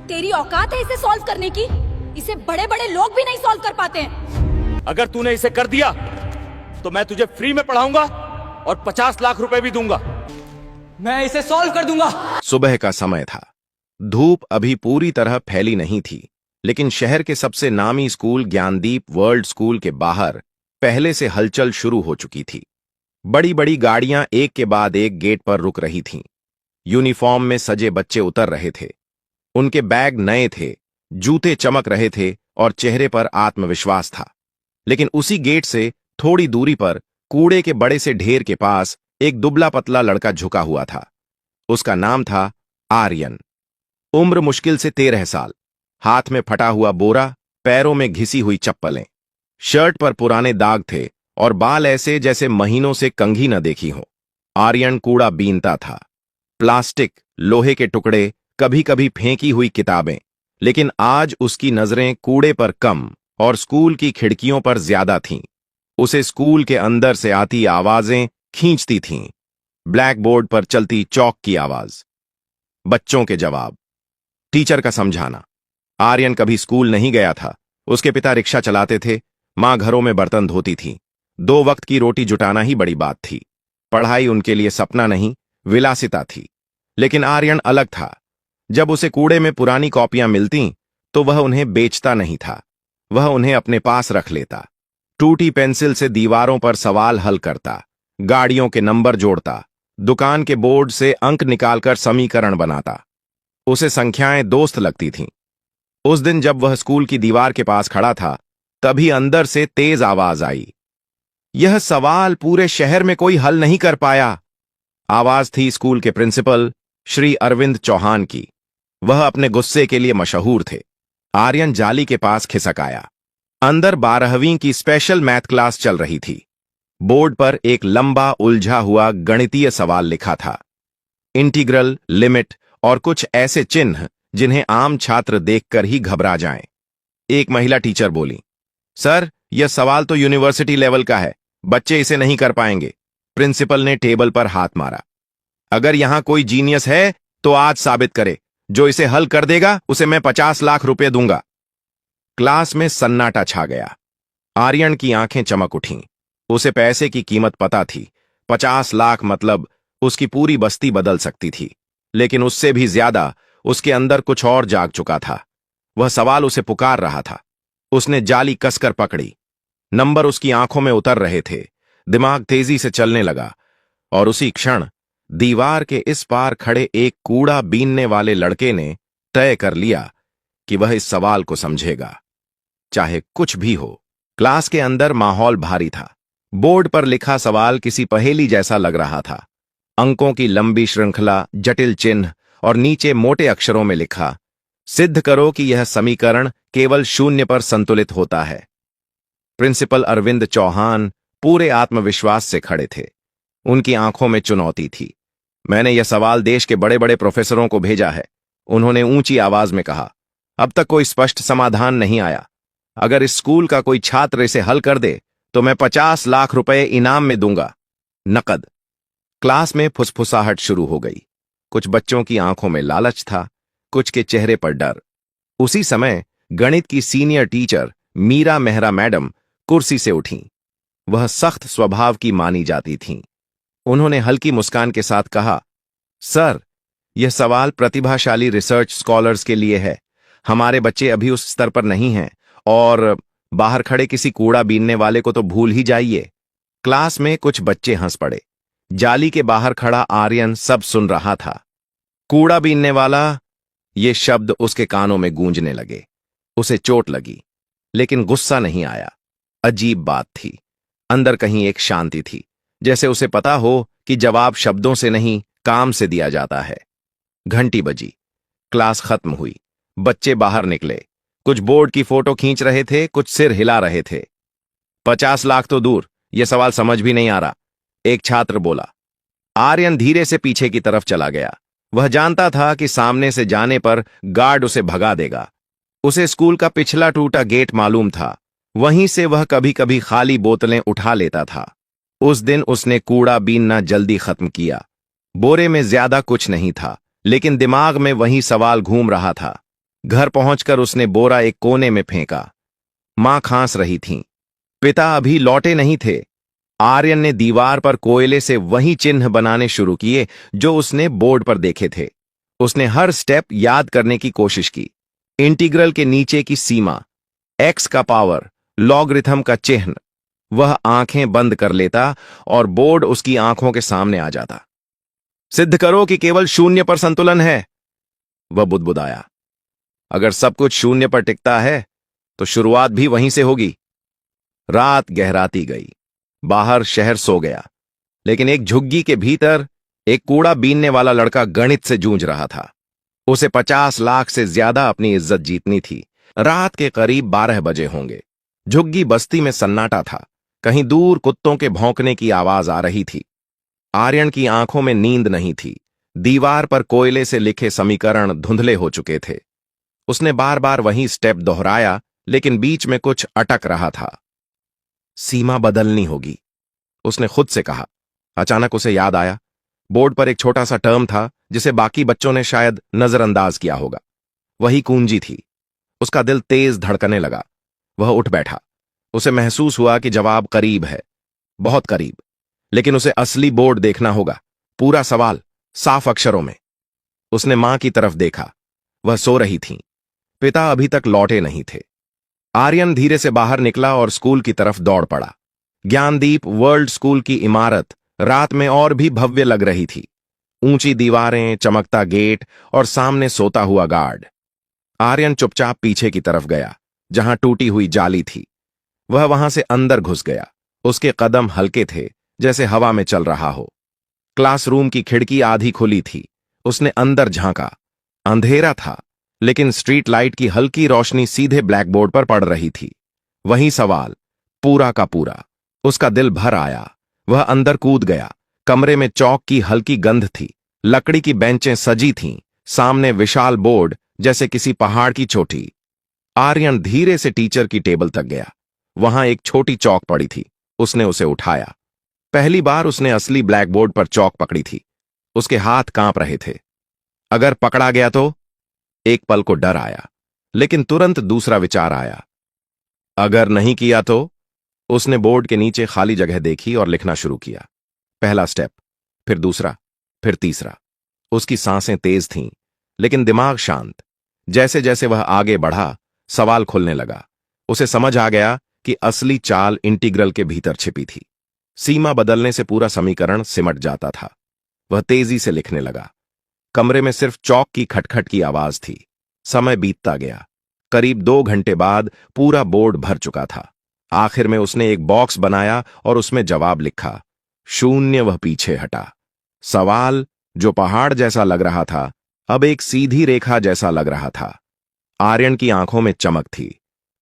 तेरी औकात है इसे सॉल्व करने की? इसे बड़े बड़े लोग भी नहीं सॉल्व कर पाते हैं। अगर तूने इसे कर दिया तो मैं तुझे फ्री में पढ़ाऊंगा और 50 लाख रुपए भी दूंगा। मैं इसे सॉल्व कर दूंगा। सुबह का समय था। धूप अभी पूरी तरह फैली नहीं थी, लेकिन शहर के सबसे नामी स्कूल ज्ञानदीप वर्ल्ड स्कूल के बाहर पहले से हलचल शुरू हो चुकी थी। बड़ी बड़ी गाड़ियां एक के बाद एक गेट पर रुक रही थीं। यूनिफॉर्म में सजे बच्चे उतर रहे थे। उनके बैग नए थे, जूते चमक रहे थे और चेहरे पर आत्मविश्वास था। लेकिन उसी गेट से थोड़ी दूरी पर कूड़े के बड़े से ढेर के पास एक दुबला पतला लड़का झुका हुआ था। उसका नाम था आर्यन। उम्र मुश्किल से 13 साल। हाथ में फटा हुआ बोरा, पैरों में घिसी हुई चप्पलें। शर्ट पर पुराने दाग थे और बाल ऐसे जैसे महीनों से कंघी न देखी हो। आर्यन कूड़ा बीनता था। प्लास्टिक, लोहे के टुकड़े, कभी कभी फेंकी हुई किताबें। लेकिन आज उसकी नजरें कूड़े पर कम और स्कूल की खिड़कियों पर ज्यादा थीं। उसे स्कूल के अंदर से आती आवाजें खींचती थीं। ब्लैक बोर्ड पर चलती चौक की आवाज, बच्चों के जवाब, टीचर का समझाना। आर्यन कभी स्कूल नहीं गया था। उसके पिता रिक्शा चलाते थे, मां घरों में बर्तन धोती थी। 2 वक्त की रोटी जुटाना ही बड़ी बात थी। पढ़ाई उनके लिए सपना नहीं, विलासिता थी। लेकिन आर्यन अलग था। जब उसे कूड़े में पुरानी कॉपियां मिलती तो वह उन्हें बेचता नहीं था, वह उन्हें अपने पास रख लेता। टूटी पेंसिल से दीवारों पर सवाल हल करता, गाड़ियों के नंबर जोड़ता, दुकान के बोर्ड से अंक निकालकर समीकरण बनाता। उसे संख्याएं दोस्त लगती थीं। उस दिन जब वह स्कूल की दीवार के पास खड़ा था, तभी अंदर से तेज आवाज आई, यह सवाल पूरे शहर में कोई हल नहीं कर पाया। आवाज थी स्कूल के प्रिंसिपल श्री अरविंद चौहान की। वह अपने गुस्से के लिए मशहूर थे। आर्यन जाली के पास खिसक आया। अंदर 12वीं की स्पेशल मैथ क्लास चल रही थी। बोर्ड पर एक लंबा उलझा हुआ गणितीय सवाल लिखा था। इंटीग्रल, लिमिट और कुछ ऐसे चिन्ह जिन्हें आम छात्र देखकर ही घबरा जाएं। एक महिला टीचर बोली, सर, यह सवाल तो यूनिवर्सिटी लेवल का है, बच्चे इसे नहीं कर पाएंगे। प्रिंसिपल ने टेबल पर हाथ मारा। अगर यहां कोई जीनियस है तो आज साबित करे। जो इसे हल कर देगा उसे मैं 50 लाख रुपए दूंगा। क्लास में सन्नाटा छा गया। आर्यन की आंखें चमक उठीं। उसे पैसे की कीमत पता थी। 50 लाख मतलब उसकी पूरी बस्ती बदल सकती थी। लेकिन उससे भी ज्यादा उसके अंदर कुछ और जाग चुका था। वह सवाल उसे पुकार रहा था। उसने जाली कसकर पकड़ी। नंबर उसकी आंखों में उतर रहे थे। दिमाग तेजी से चलने लगा और उसी क्षण दीवार के इस पार खड़े एक कूड़ा बीनने वाले लड़के ने तय कर लिया कि वह इस सवाल को समझेगा, चाहे कुछ भी हो। क्लास के अंदर माहौल भारी था। बोर्ड पर लिखा सवाल किसी पहेली जैसा लग रहा था। अंकों की लंबी श्रृंखला, जटिल चिन्ह और नीचे मोटे अक्षरों में लिखा, सिद्ध करो कि यह समीकरण केवल शून्य पर संतुलित होता है। प्रिंसिपल अरविंद चौहान पूरे आत्मविश्वास से खड़े थे। उनकी आंखों में चुनौती थी। मैंने यह सवाल देश के बड़े बड़े प्रोफेसरों को भेजा है, उन्होंने ऊंची आवाज में कहा। अब तक कोई स्पष्ट समाधान नहीं आया। अगर इस स्कूल का कोई छात्र इसे हल कर दे तो मैं 50 लाख रुपए इनाम में दूंगा, नकद। क्लास में फुसफुसाहट शुरू हो गई। कुछ बच्चों की आंखों में लालच था, कुछ के चेहरे पर डर। उसी समय गणित की senior teacher Meera Mehra madam कुर्सी से उठीं। वह सख्त स्वभाव की मानी जाती थीं। उन्होंने हल्की मुस्कान के साथ कहा, सर, यह सवाल प्रतिभाशाली रिसर्च स्कॉलर्स के लिए है। हमारे बच्चे अभी उस स्तर पर नहीं हैं और बाहर खड़े किसी कूड़ा बीनने वाले को तो भूल ही जाइए। क्लास में कुछ बच्चे हंस पड़े। जाली के बाहर खड़ा आर्यन सब सुन रहा था। कूड़ा बीनने वाला, ये शब्द उसके कानों में गूंजने लगे। उसे चोट लगी, लेकिन गुस्सा नहीं आया। अजीब बात थी। अंदर कहीं एक शांति थी, जैसे उसे पता हो कि जवाब शब्दों से नहीं, काम से दिया जाता है। घंटी बजी। क्लास खत्म हुई। बच्चे बाहर निकले। कुछ बोर्ड की फोटो खींच रहे थे, कुछ सिर हिला रहे थे। 50 लाख तो दूर, यह सवाल समझ भी नहीं आ रहा, एक छात्र बोला। आर्यन धीरे से पीछे की तरफ चला गया। वह जानता था कि सामने से जाने पर गार्ड उसे भगा देगा। उसे स्कूल का पिछला टूटा गेट मालूम था। वहीं से वह कभी कभी खाली बोतलें उठा लेता था। उस दिन उसने कूड़ा बीनना जल्दी खत्म किया। बोरे में ज्यादा कुछ नहीं था, लेकिन दिमाग में वही सवाल घूम रहा था। घर पहुंचकर उसने बोरा एक कोने में फेंका। मां खांस रही थीं। पिता अभी लौटे नहीं थे। आर्यन ने दीवार पर कोयले से वही चिन्ह बनाने शुरू किए जो उसने बोर्ड पर देखे थे। उसने हर स्टेप याद करने की कोशिश की। इंटीग्रल के नीचे की सीमा, एक्स का पावर, लॉगरिथम का चिन्ह। वह आंखें बंद कर लेता और बोर्ड उसकी आंखों के सामने आ जाता। सिद्ध करो कि केवल शून्य पर संतुलन है, वह बुदबुदाया। अगर सब कुछ शून्य पर टिकता है तो शुरुआत भी वहीं से होगी। रात गहराती गई। बाहर शहर सो गया, लेकिन एक झुग्गी के भीतर एक कूड़ा बीनने वाला लड़का गणित से जूझ रहा था। उसे 50 लाख से ज्यादा अपनी इज्जत जीतनी थी। रात के करीब 12 बजे होंगे। झुग्गी बस्ती में सन्नाटा था। कहीं दूर कुत्तों के भौंकने की आवाज आ रही थी। आर्यन की आंखों में नींद नहीं थी। दीवार पर कोयले से लिखे समीकरण धुंधले हो चुके थे। उसने बार बार वही स्टेप दोहराया, लेकिन बीच में कुछ अटक रहा था। सीमा बदलनी होगी, उसने खुद से कहा। अचानक उसे याद आया, बोर्ड पर एक छोटा सा टर्म था जिसे बाकी बच्चों ने शायद नजरअंदाज किया होगा। वही कुंजी थी। उसका दिल तेज धड़कने लगा। वह उठ बैठा। उसे महसूस हुआ कि जवाब करीब है, बहुत करीब। लेकिन उसे असली बोर्ड देखना होगा, पूरा सवाल साफ अक्षरों में। उसने मां की तरफ देखा। वह सो रही थीं। पिता अभी तक लौटे नहीं थे। आर्यन धीरे से बाहर निकला और स्कूल की तरफ दौड़ पड़ा। ज्ञानदीप वर्ल्ड स्कूल की इमारत रात में और भी भव्य लग रही थी। ऊंची दीवारें, चमकता गेट और सामने सोता हुआ गार्ड। आर्यन चुपचाप पीछे की तरफ गया, जहां टूटी हुई जाली थी। वह वहां से अंदर घुस गया। उसके कदम हल्के थे, जैसे हवा में चल रहा हो। क्लासरूम की खिड़की आधी खुली थी। उसने अंदर झांका। अंधेरा था, लेकिन स्ट्रीट लाइट की हल्की रोशनी सीधे ब्लैकबोर्ड पर पड़ रही थी। वही सवाल, पूरा का पूरा। उसका दिल भर आया। वह अंदर कूद गया। कमरे में चौक की हल्की गंध थी। लकड़ी की बेंचें सजी थीं। सामने विशाल बोर्ड, जैसे किसी पहाड़ की चोटी। आर्यन धीरे से टीचर की टेबल तक गया। वहां एक छोटी चौक पड़ी थी। उसने उसे उठाया। पहली बार उसने असली ब्लैकबोर्ड पर चौक पकड़ी थी। उसके हाथ कांप रहे थे। अगर पकड़ा गया तो? एक पल को डर आया, लेकिन तुरंत दूसरा विचार आया। अगर नहीं किया तो? उसने बोर्ड के नीचे खाली जगह देखी और लिखना शुरू किया। पहला स्टेप, फिर दूसरा, फिर तीसरा। उसकी सांसें तेज थीं, लेकिन दिमाग शांत। जैसे जैसे वह आगे बढ़ा, सवाल खुलने लगा। उसे समझ आ गया कि असली चाल इंटीग्रल के भीतर छिपी थी। सीमा बदलने से पूरा समीकरण सिमट जाता था। वह तेजी से लिखने लगा। कमरे में सिर्फ चौक की खटखट की आवाज थी। समय बीतता गया। करीब 2 घंटे बाद पूरा बोर्ड भर चुका था। आखिर में उसने एक बॉक्स बनाया और उसमें जवाब लिखा। शून्य वह पीछे हटा। सवाल, जो पहाड़ जैसा लग रहा था, अब एक सीधी रेखा जैसा लग रहा था। आर्यन की आंखों में चमक थी।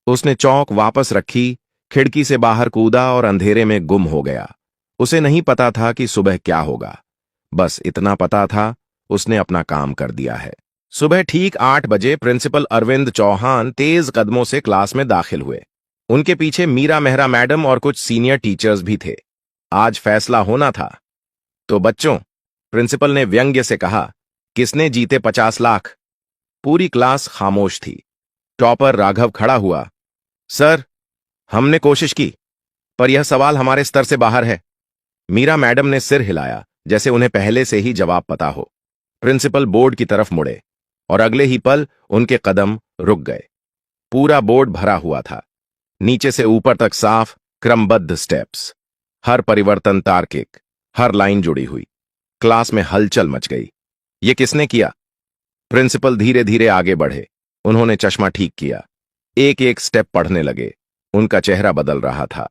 उसने चौक वापस रखी, खिड़की से बाहर कूदा और अंधेरे में गुम हो गया। उसे नहीं पता था कि सुबह क्या होगा। बस इतना पता था, उसने अपना काम कर दिया है। सुबह ठीक 8 बजे प्रिंसिपल अरविंद चौहान तेज कदमों से क्लास में दाखिल हुए। उनके पीछे मीरा मेहरा मैडम और कुछ सीनियर टीचर्स भी थे। आज फैसला होना था। तो बच्चों, प्रिंसिपल ने व्यंग्य से कहा, किसने जीते 50 लाख? पूरी क्लास खामोश थी। टॉपर राघव खड़ा हुआ। सर, हमने कोशिश की, पर यह सवाल हमारे स्तर से बाहर है। मीरा मैडम ने सिर हिलाया, जैसे उन्हें पहले से ही जवाब पता हो। प्रिंसिपल बोर्ड की तरफ मुड़े और अगले ही पल उनके कदम रुक गए। पूरा बोर्ड भरा हुआ था, नीचे से ऊपर तक साफ, क्रमबद्ध स्टेप्स। हर परिवर्तन तार्किक, हर लाइन जुड़ी हुई। क्लास में हलचल मच गई। ये किसने किया? प्रिंसिपल धीरे धीरे आगे बढ़े। उन्होंने चश्मा ठीक किया। एक एक स्टेप पढ़ने लगे। उनका चेहरा बदल रहा था।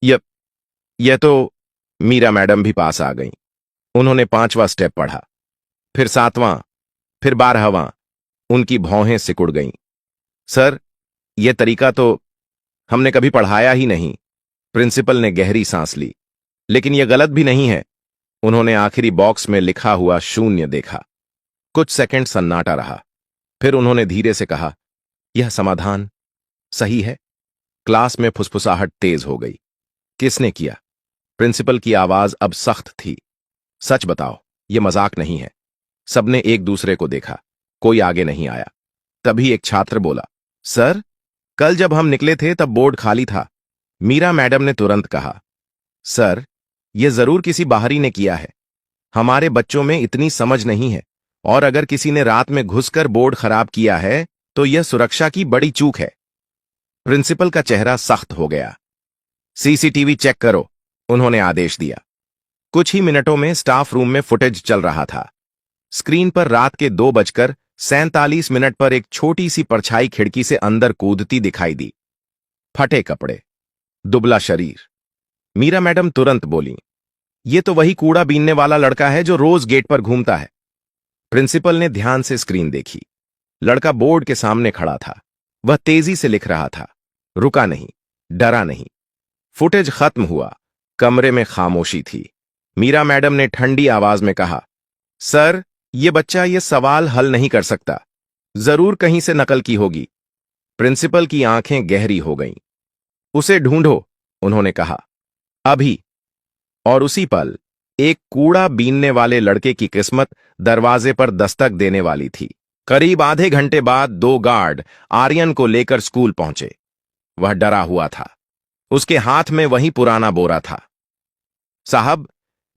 यह तो... मीरा मैडम भी पास आ गईं। उन्होंने 5वां स्टेप पढ़ा, फिर 7वां, फिर 12वां। उनकी भौहें सिकुड़ गईं। सर, यह तरीका तो हमने कभी पढ़ाया ही नहीं। प्रिंसिपल ने गहरी सांस ली। लेकिन यह गलत भी नहीं है। उन्होंने आखिरी बॉक्स में लिखा हुआ शून्य देखा। कुछ सेकंड सन्नाटा रहा। फिर उन्होंने धीरे से कहा, यह समाधान सही है। क्लास में फुसफुसाहट तेज हो गई। किसने किया? प्रिंसिपल की आवाज अब सख्त थी। सच बताओ, यह मजाक नहीं है। सबने एक दूसरे को देखा। कोई आगे नहीं आया। तभी एक छात्र बोला, सर, कल जब हम निकले थे तब बोर्ड खाली था। मीरा मैडम ने तुरंत कहा, सर, यह जरूर किसी बाहरी ने किया है। हमारे बच्चों में इतनी समझ नहीं है, और अगर किसी ने रात में घुसकर बोर्ड खराब किया है तो यह सुरक्षा की बड़ी चूक है। प्रिंसिपल का चेहरा सख्त हो गया। सीसीटीवी चेक करो, उन्होंने आदेश दिया। कुछ ही मिनटों में स्टाफ रूम में फुटेज चल रहा था। स्क्रीन पर रात के 2:47 पर एक छोटी सी परछाई खिड़की से अंदर कूदती दिखाई दी। फटे कपड़े, दुबला शरीर। मीरा मैडम तुरंत बोली, ये तो वही कूड़ा बीनने वाला लड़का है जो रोज गेट पर घूमता है। प्रिंसिपल ने ध्यान से स्क्रीन देखी। लड़का बोर्ड के सामने खड़ा था। वह तेजी से लिख रहा था, रुका नहीं, डरा नहीं। फुटेज खत्म हुआ। कमरे में खामोशी थी। मीरा मैडम ने ठंडी आवाज में कहा, सर, यह बच्चा यह सवाल हल नहीं कर सकता, जरूर कहीं से नकल की होगी। प्रिंसिपल की आंखें गहरी हो गईं। उसे ढूंढो, उन्होंने कहा, अभी। और उसी पल एक कूड़ा बीनने वाले लड़के की किस्मत दरवाजे पर दस्तक देने वाली थी। करीब आधे घंटे बाद 2 गार्ड आर्यन को लेकर स्कूल पहुंचे। वह डरा हुआ था। उसके हाथ में वही पुराना बोरा था। साहब,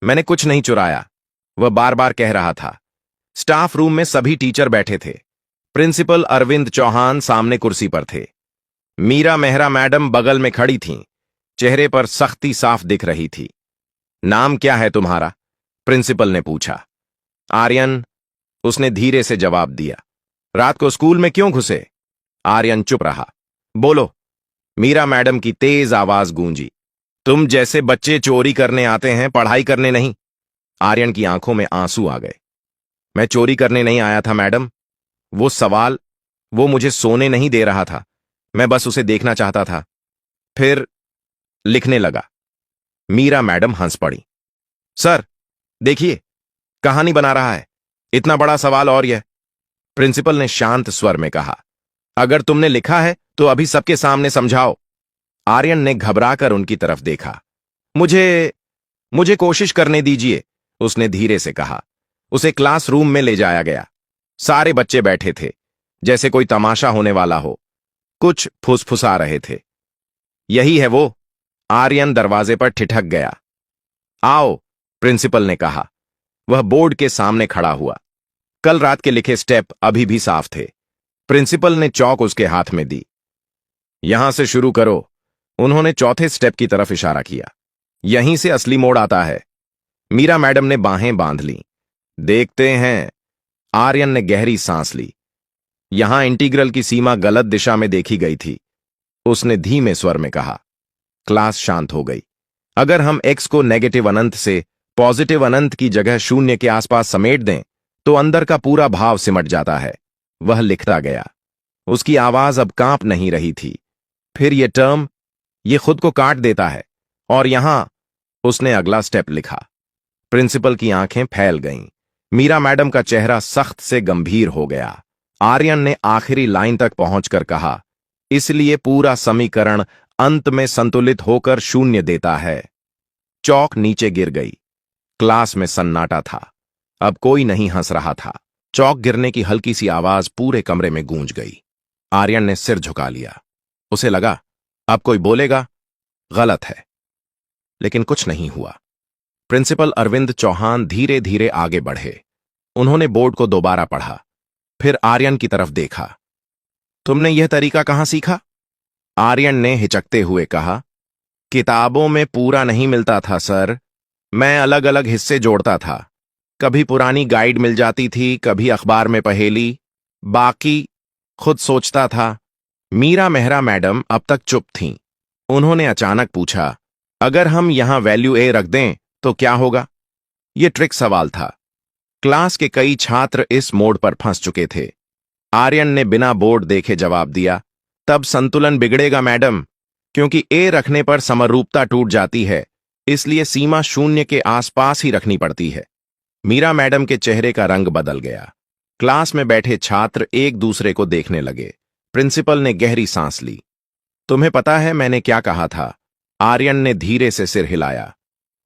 मैंने कुछ नहीं चुराया, वह बार बार कह रहा था। स्टाफ रूम में सभी टीचर बैठे थे। प्रिंसिपल अरविंद चौहान सामने कुर्सी पर थे। मीरा मेहरा मैडम बगल में खड़ी थीं। चेहरे पर सख्ती साफ दिख रही थी। नाम क्या है तुम्हारा? प्रिंसिपल ने पूछा। आर्यन, उसने धीरे से जवाब दिया। रात को स्कूल में क्यों घुसे? आर्यन चुप रहा। बोलो, मीरा मैडम की तेज आवाज गूंजी। तुम जैसे बच्चे चोरी करने आते हैं, पढ़ाई करने नहीं। आर्यन की आंखों में आंसू आ गए। मैं चोरी करने नहीं आया था मैडम। वो सवाल, वो मुझे सोने नहीं दे रहा था। मैं बस उसे देखना चाहता था। फिर लिखने लगा। मीरा मैडम हंस पड़ी। सर, देखिए, कहानी बना रहा है। इतना बड़ा सवाल और यह। प्रिंसिपल ने शांत स्वर में कहा, अगर तुमने लिखा है तो अभी सबके सामने समझाओ। आर्यन ने घबराकर उनकी तरफ देखा। मुझे कोशिश करने दीजिए, उसने धीरे से कहा। उसे क्लासरूम में ले जाया गया। सारे बच्चे बैठे थे, जैसे कोई तमाशा होने वाला हो। कुछ फुसफुसा रहे थे। यही है वो। आर्यन दरवाजे पर ठिठक गया। आओ, प्रिंसिपल ने कहा। वह बोर्ड के सामने खड़ा हुआ। कल रात के लिखे स्टेप अभी भी साफ थे। प्रिंसिपल ने चौक उसके हाथ में दी। यहां से शुरू करो, उन्होंने चौथे स्टेप की तरफ इशारा किया। यहीं से असली मोड़ आता है। मीरा मैडम ने बाहें बांध लीं। देखते हैं। आर्यन ने गहरी सांस ली। यहां इंटीग्रल की सीमा गलत दिशा में देखी गई थी, उसने धीमे स्वर में कहा। क्लास शांत हो गई। अगर हम x को नेगेटिव अनंत से पॉजिटिव अनंत की जगह शून्य के आसपास समेट दें तो अंदर का पूरा भाव सिमट जाता है। वह लिखता गया। उसकी आवाज अब कांप नहीं रही थी। फिर यह टर्म, यह खुद को काट देता है। और यहां, उसने अगला स्टेप लिखा। प्रिंसिपल की आंखें फैल गईं। मीरा मैडम का चेहरा सख्त से गंभीर हो गया। आर्यन ने आखिरी लाइन तक पहुंचकर कहा, इसलिए पूरा समीकरण अंत में संतुलित होकर शून्य देता है। चौक नीचे गिर गई। क्लास में सन्नाटा था। अब कोई नहीं हंस रहा था। चौक गिरने की हल्की सी आवाज पूरे कमरे में गूंज गई। आर्यन ने सिर झुका लिया। उसे लगा, अब कोई बोलेगा। गलत है। लेकिन कुछ नहीं हुआ। प्रिंसिपल अरविंद चौहान धीरे धीरे आगे बढ़े। उन्होंने बोर्ड को दोबारा पढ़ा। फिर आर्यन की तरफ देखा। तुमने यह तरीका कहां सीखा? आर्यन ने हिचकते हुए कहा, किताबों में पूरा नहीं मिलता था सर। मैं अलग अलग हिस्से जोड़ता था। कभी पुरानी गाइड मिल जाती थी, कभी अखबार में पहेली, बाकी खुद सोचता था। मीरा मेहरा मैडम अब तक चुप थीं। उन्होंने अचानक पूछा, अगर हम यहां वैल्यू ए रख दें तो क्या होगा? यह ट्रिक सवाल था। क्लास के कई छात्र इस मोड़ पर फंस चुके थे। आर्यन ने बिना बोर्ड देखे जवाब दिया, तब संतुलन बिगड़ेगा मैडम, क्योंकि ए रखने पर समरूपता टूट जाती है, इसलिए सीमा शून्य के आसपास ही रखनी पड़ती है। मीरा मैडम के चेहरे का रंग बदल गया। क्लास में बैठे छात्र एक दूसरे को देखने लगे। प्रिंसिपल ने गहरी सांस ली। तुम्हें पता है मैंने क्या कहा था? आर्यन ने धीरे से सिर हिलाया।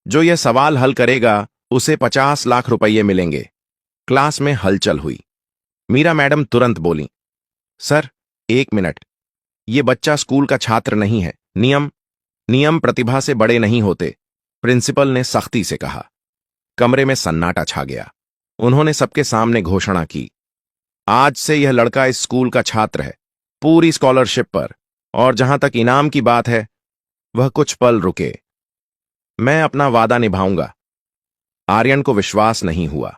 जो यह सवाल हल करेगा उसे 50 लाख रुपये मिलेंगे। क्लास में हलचल हुई। मीरा मैडम तुरंत बोली, सर, 1 मिनट। ये बच्चा स्कूल का छात्र नहीं है। नियम प्रतिभा से बड़े नहीं होते, प्रिंसिपल ने सख्ती से कहा। कमरे में सन्नाटा छा गया। उन्होंने सबके सामने घोषणा की, आज से यह लड़का इस स्कूल का छात्र है, पूरी स्कॉलरशिप पर। और जहां तक इनाम की बात है, वह कुछ पल रुके। मैं अपना वादा निभाऊंगा। आर्यन को विश्वास नहीं हुआ।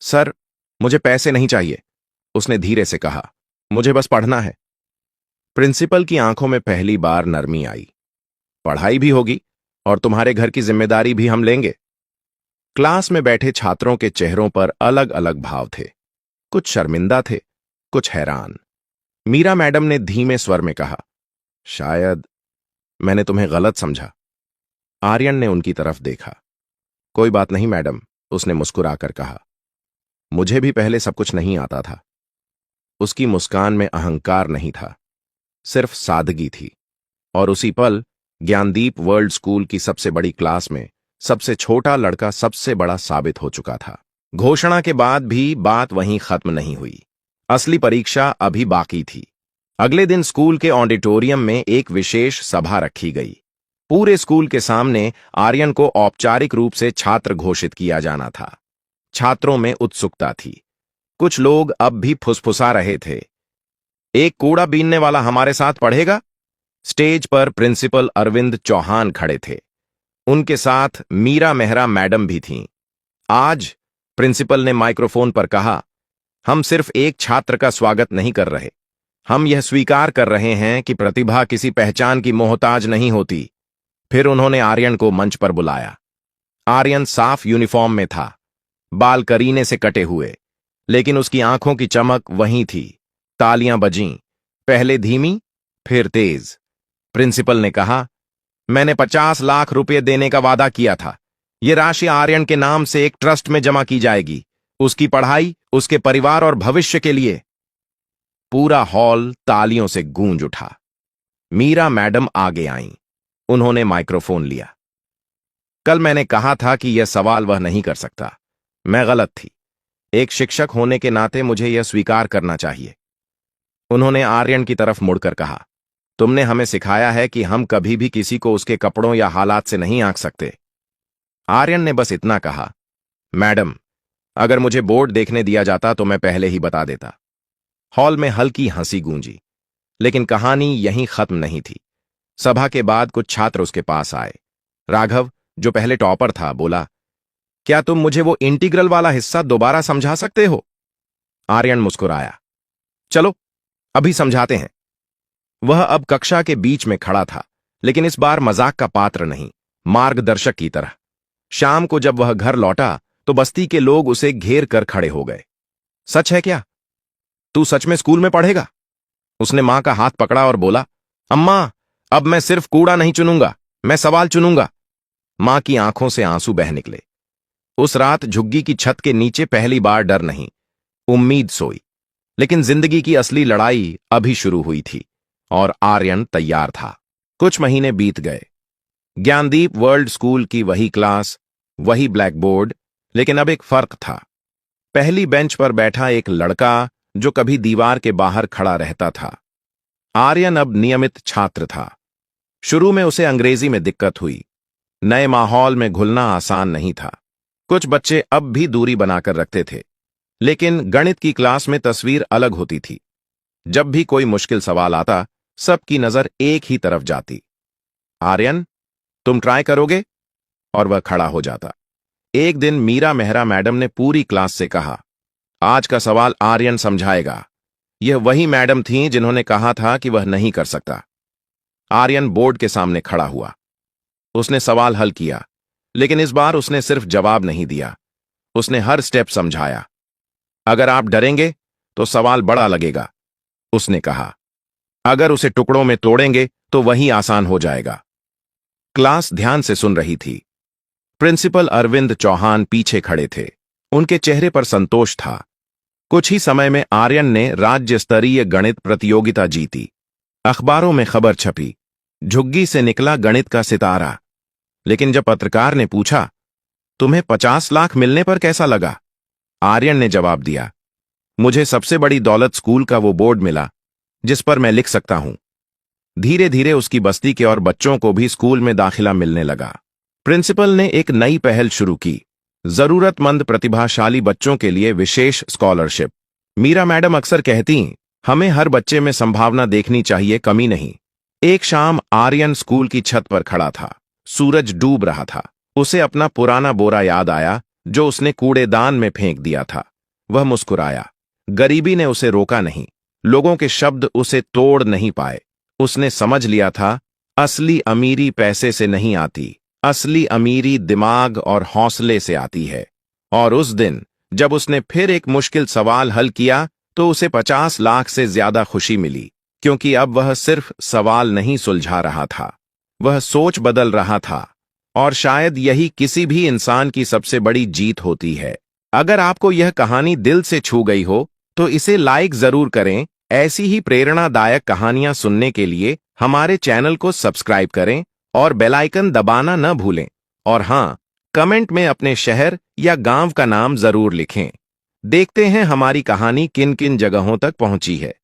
सर, मुझे पैसे नहीं चाहिए, उसने धीरे से कहा। मुझे बस पढ़ना है। प्रिंसिपल की आंखों में पहली बार नरमी आई। पढ़ाई भी होगी और तुम्हारे घर की जिम्मेदारी भी हम लेंगे। क्लास में बैठे छात्रों के चेहरों पर अलग अलग भाव थे। कुछ शर्मिंदा थे, कुछ हैरान। मीरा मैडम ने धीमे स्वर में कहा, शायद मैंने तुम्हें गलत समझा। आर्यन ने उनकी तरफ देखा। कोई बात नहीं मैडम, उसने मुस्कुराकर कहा। मुझे भी पहले सब कुछ नहीं आता था। उसकी मुस्कान में अहंकार नहीं था, सिर्फ सादगी थी। और उसी पल ज्ञानदीप वर्ल्ड स्कूल की सबसे बड़ी क्लास में सबसे छोटा लड़का सबसे बड़ा साबित हो चुका था। घोषणा के बाद भी बात वहीं खत्म नहीं हुई। असली परीक्षा अभी बाकी थी। अगले दिन स्कूल के ऑडिटोरियम में एक विशेष सभा रखी गई। पूरे स्कूल के सामने आर्यन को औपचारिक रूप से छात्र घोषित किया जाना था। छात्रों में उत्सुकता थी। कुछ लोग अब भी फुसफुसा रहे थे, एक कूड़ा बीनने वाला हमारे साथ पढ़ेगा। स्टेज पर प्रिंसिपल अरविंद चौहान खड़े थे। उनके साथ मीरा मेहरा मैडम भी थीं। आज प्रिंसिपल ने माइक्रोफोन पर कहा, हम सिर्फ एक छात्र का स्वागत नहीं कर रहे, हम यह स्वीकार कर रहे हैं कि प्रतिभा किसी पहचान की मोहताज नहीं होती। फिर उन्होंने आर्यन को मंच पर बुलाया। आर्यन साफ यूनिफॉर्म में था, बाल करीने से कटे हुए, लेकिन उसकी आंखों की चमक वहीं थी। तालियां बजीं, पहले धीमी, फिर तेज। प्रिंसिपल ने कहा, मैंने 50 लाख रुपए देने का वादा किया था। यह राशि आर्यन के नाम से एक ट्रस्ट में जमा की जाएगी, उसकी पढ़ाई, उसके परिवार और भविष्य के लिए। पूरा हॉल तालियों से गूंज उठा। मीरा मैडम आगे आईं। उन्होंने माइक्रोफोन लिया। कल मैंने कहा था कि यह सवाल वह नहीं कर सकता। मैं गलत थी। एक शिक्षक होने के नाते मुझे यह स्वीकार करना चाहिए। उन्होंने आर्यन की तरफ मुड़कर कहा, तुमने हमें सिखाया है कि हम कभी भी किसी को उसके कपड़ों या हालात से नहीं आंक सकते। आर्यन ने बस इतना कहा, मैडम, अगर मुझे बोर्ड देखने दिया जाता तो मैं पहले ही बता देता। हॉल में हल्की हंसी गूंजी, लेकिन कहानी यहीं खत्म नहीं थी। सभा के बाद कुछ छात्र उसके पास आए। राघव, जो पहले टॉपर था, बोला, क्या तुम मुझे वो इंटीग्रल वाला हिस्सा दोबारा समझा सकते हो? आर्यन मुस्कुराया, चलो अभी समझाते हैं। वह अब कक्षा के बीच में खड़ा था, लेकिन इस बार मजाक का पात्र नहीं, मार्गदर्शक की तरह। शाम को जब वह घर लौटा तो बस्ती के लोग उसे घेर कर खड़े हो गए। सच है क्या? तू सच में स्कूल में पढ़ेगा? उसने मां का हाथ पकड़ा और बोला, अम्मा, अब मैं सिर्फ कूड़ा नहीं चुनूंगा, मैं सवाल चुनूंगा। मां की आंखों से आंसू बह निकले। उस रात झुग्गी की छत के नीचे पहली बार डर नहीं, उम्मीद सोई। लेकिन जिंदगी की असली लड़ाई अभी शुरू हुई थी और आर्यन तैयार था। कुछ महीने बीत गए। ज्ञानदीप वर्ल्ड स्कूल की वही क्लास, वही ब्लैक बोर्ड, लेकिन अब एक फर्क था। पहली बेंच पर बैठा एक लड़का जो कभी दीवार के बाहर खड़ा रहता था। आर्यन अब नियमित छात्र था। शुरू में उसे अंग्रेजी में दिक्कत हुई। नए माहौल में घुलना आसान नहीं था। कुछ बच्चे अब भी दूरी बनाकर रखते थे, लेकिन गणित की क्लास में तस्वीर अलग होती थी। जब भी कोई मुश्किल सवाल आता, सबकी नजर एक ही तरफ जाती। आर्यन, तुम ट्राई करोगे? और वह खड़ा हो जाता। एक दिन मीरा मेहरा मैडम ने पूरी क्लास से कहा, आज का सवाल आर्यन समझाएगा। यह वही मैडम थीं जिन्होंने कहा था कि वह नहीं कर सकता। आर्यन बोर्ड के सामने खड़ा हुआ। उसने सवाल हल किया, लेकिन इस बार उसने सिर्फ जवाब नहीं दिया, उसने हर स्टेप समझाया। अगर आप डरेंगे तो सवाल बड़ा लगेगा, उसने कहा। अगर उसे टुकड़ों में तोड़ेंगे तो वही आसान हो जाएगा। क्लास ध्यान से सुन रही थी। प्रिंसिपल अरविंद चौहान पीछे खड़े थे। उनके चेहरे पर संतोष था। कुछ ही समय में आर्यन ने राज्य स्तरीय गणित प्रतियोगिता जीती। अखबारों में खबर छपी, झुग्गी से निकला गणित का सितारा। लेकिन जब पत्रकार ने पूछा, तुम्हें 50 लाख मिलने पर कैसा लगा? आर्यन ने जवाब दिया, मुझे सबसे बड़ी दौलत स्कूल का वो बोर्ड मिला जिस पर मैं लिख सकता हूं। धीरे धीरे उसकी बस्ती के और बच्चों को भी स्कूल में दाखिला मिलने लगा। प्रिंसिपल ने एक नई पहल शुरू की, जरूरतमंद प्रतिभाशाली बच्चों के लिए विशेष स्कॉलरशिप। मीरा मैडम अक्सर कहती, हमें हर बच्चे में संभावना देखनी चाहिए, कमी नहीं। एक शाम आर्यन स्कूल की छत पर खड़ा था। सूरज डूब रहा था। उसे अपना पुराना बोरा याद आया जो उसने कूड़ेदान में फेंक दिया था। वह मुस्कुराया। गरीबी ने उसे रोका नहीं, लोगों के शब्द उसे तोड़ नहीं पाए। उसने समझ लिया था, असली अमीरी पैसे से नहीं आती, असली अमीरी दिमाग और हौसले से आती है। और उस दिन जब उसने फिर एक मुश्किल सवाल हल किया तो उसे 50 लाख से ज्यादा खुशी मिली, क्योंकि अब वह सिर्फ सवाल नहीं सुलझा रहा था, वह सोच बदल रहा था। और शायद यही किसी भी इंसान की सबसे बड़ी जीत होती है। अगर आपको यह कहानी दिल से छू गई हो तो इसे लाइक जरूर करें। ऐसी ही प्रेरणादायक कहानियां सुनने के लिए हमारे चैनल को सब्सक्राइब करें और बेल आइकन दबाना न भूलें। और हां, कमेंट में अपने शहर या गांव का नाम जरूर लिखें। देखते हैं हमारी कहानी किन किन जगहों तक पहुंची है।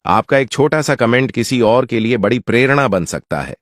आपका एक छोटा सा कमेंट किसी और के लिए बड़ी प्रेरणा बन सकता है।